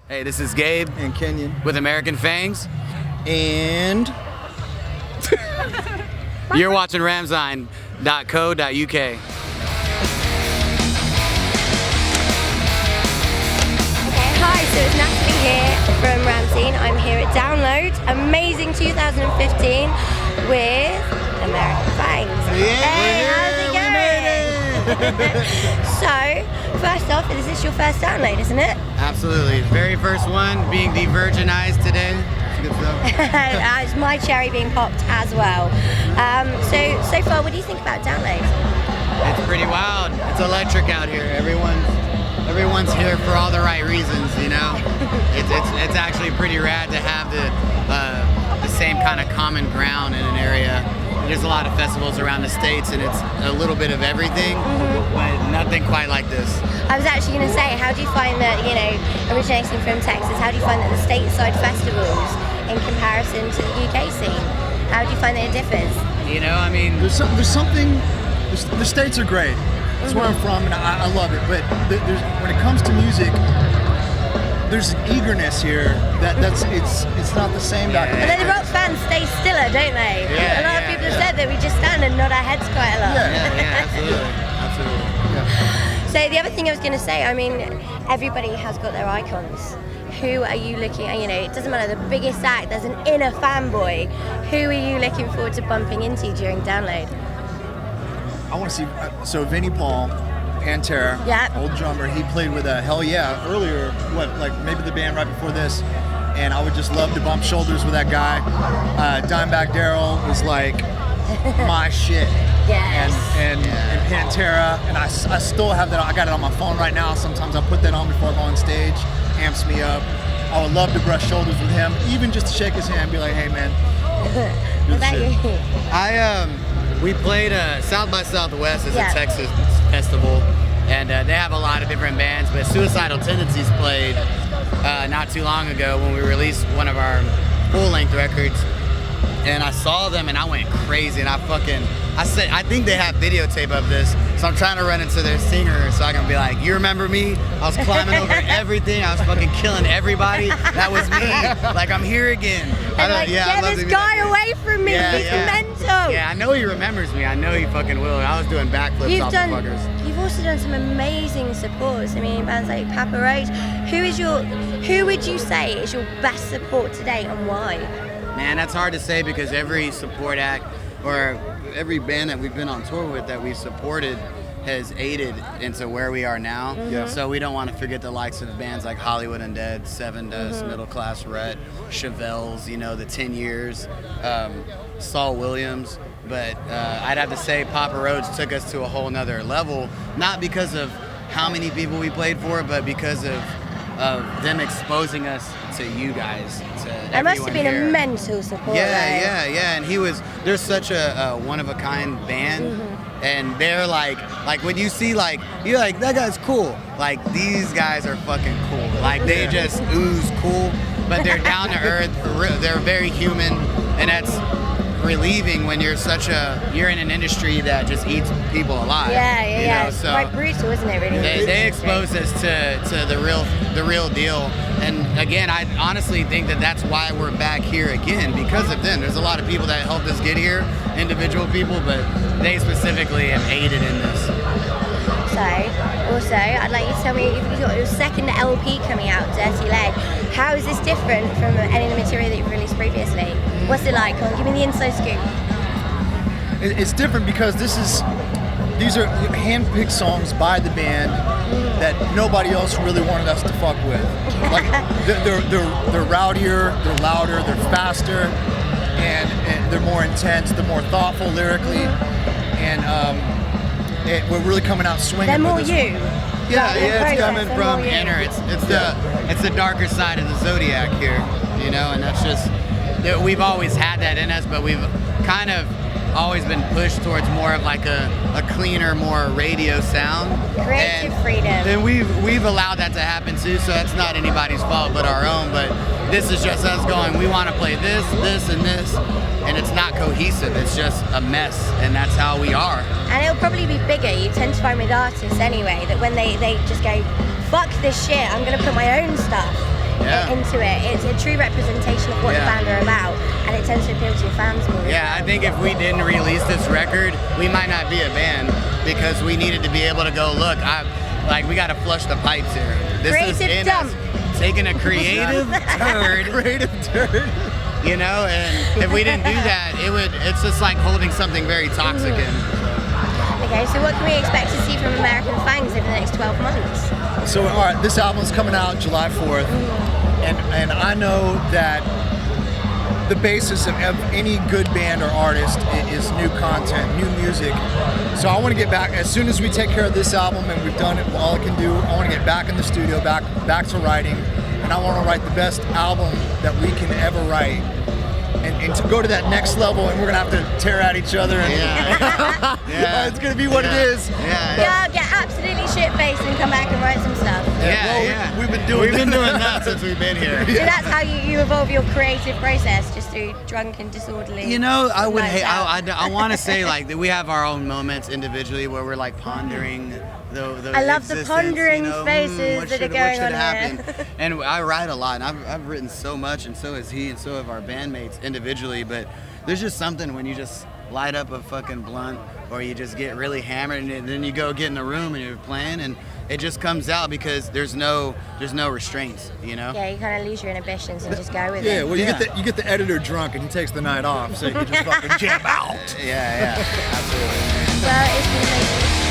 Hey, this is Gabe and Kenyon with American Fangs. And you're watching ramzine.co.uk. Okay, hi, so it's Natalie here from Ramzine. I'm here at Download, amazing 2015 with American Fangs. Hey, how's it going? So, first off, this is your first download, isn't it? Absolutely. Very first one, being de-virginized today. Good stuff. It's my cherry being popped as well. So far, what do you think about download? It's pretty wild. It's electric out here. Everyone's here for all the right reasons, you know. It's actually pretty rad to have the same kind of common ground in an area. There's a lot of festivals around the States, and it's a little bit of everything, but nothing quite like this. I was actually going to say, how do you find that, originating from Texas, how do you find that the stateside festivals in comparison to the UK scene? How do you find that it differs? You know, I mean, there's something. The States are great. That's where I'm from, and I love it. But when it comes to music, there's an eagerness here it's not the same back But then the rock fans stay stiller, don't they? Yeah, a lot of people have said that we just stand and nod our heads quite a lot. Yeah, absolutely. Yeah. So the other thing I was going to say, I mean, everybody has got their icons. Who are you looking at? It doesn't matter the biggest act, there's an inner fanboy. Who are you looking forward to bumping into during Download? I want to see, so Vinnie Paul, Pantera, old drummer, he played with Hell Yeah earlier, maybe the band right before this, and I would just love to bump shoulders with that guy. Dimebag Darrell was like my shit. Yes. And Pantera, and I still have that, I got it on my phone right now, sometimes I put that on before I go on stage, amps me up. I would love to brush shoulders with him, even just to shake his hand and be like, hey man, What about you? We played South by Southwest as a Texas festival, and they have a lot of different bands, but Suicidal Tendencies played not too long ago when we released one of our full-length records, and I saw them and I went crazy, and I said, I think they have videotape of this, so I'm trying to run into their singer so I can be like, you remember me? I was climbing over everything, I was fucking killing everybody, that was me, like I'm here again. Get this guy away from me, he's mental. Yeah, I know he remembers me, I know he fucking will. I was doing backflips off the fuckers. You've also done some amazing supports, I mean, bands like Papa Roach. Who would you say is your best support to date and why? Man, that's hard to say because every support act or every band that we've been on tour with that we've supported has aided into where we are now. So we don't want to forget the likes of bands like Hollywood Undead, Seven Dust, Middle Class Rut, Chevelle's, the 10 Years, Saul Williams. But I'd have to say Papa Roach took us to a whole nother level, not because of how many people we played for, but because of them exposing us to you guys, to It must have been here. a mental support. Yeah, and they're such a one-of-a-kind band, and they're like when you see you're like, that guy's cool, like these guys are fucking cool, like they just ooze cool, but they're down to earth, they're very human, and that's relieving when you're in an industry that just eats people alive. Yeah. So quite brutal, isn't it? Really. They expose us to the real deal, and again, I honestly think that's why we're back here again, because of them. There's a lot of people that helped us get here, individual people, but they specifically have aided in this. So, also, I'd like you to tell me, you've got your second LP coming out, Dirty Leg. How is this different from any of the material that you've released previously? What's it like? Come on, give me the inside scoop. It's different because these are hand-picked songs by the band that nobody else really wanted us to fuck with. Like they're rowdier, they're louder, they're faster, and they're more intense, they're more thoughtful lyrically, and we're really coming out swinging. They're more with this you. Yeah, it's coming from inner. It's the darker side of the zodiac here, and that's just we've always had that in us, but we've kind of always been pushed towards more of like a cleaner, more radio sound. Creative freedom. And we've allowed that to happen too, so that's not anybody's fault but our own. But this is just us going, we want to play this, and this, and it's not cohesive. It's just a mess, and that's how we are. And it'll probably be bigger. You tend to find with artists anyway that when they just go, fuck this shit, I'm going to put my own stuff into it. It's a true representation of what the band are about, and it tends to appeal to your fans more. Yeah, I think if we didn't release this record, we might not be a band because we needed to be able to go, look, we got to flush the pipes here. This Creative is dump. Taking a creative turd. Creative turd. You know, and if we didn't do that, it's just like holding something very toxic in. Okay, so what can we expect to see from American Fangs over the next 12 months? So, all right, this album's coming out July 4th, and I know that the basis of any good band or artist is new content, new music. So I want to get back, as soon as we take care of this album and we've done it, all I can do, I want to get back in the studio, back to writing, and I want to write the best album that we can ever write. And to go to that next level, and we're gonna have to tear at each other, and it's gonna be what it is. Yeah, get absolutely shit-faced and come back and write some stuff. We've been doing that since we've been here. So that's how you evolve your creative process, just through drunk and disorderly. You know, I would nights hate. out. I want to say like that we have our own moments individually where we're like pondering. I love the pondering faces that are going on here. And I write a lot, and I've written so much, and so has he, and so have our bandmates individually. But there's just something when you just light up a fucking blunt, or you just get really hammered, and then you go get in the room and you're playing, and it just comes out because there's no restraints, you know. Yeah, you kind of lose your inhibitions and just go with it. Yeah, well, you get the editor drunk, and he takes the night off, so you can just fucking jam out. Yeah, absolutely. Well, it's been amazing.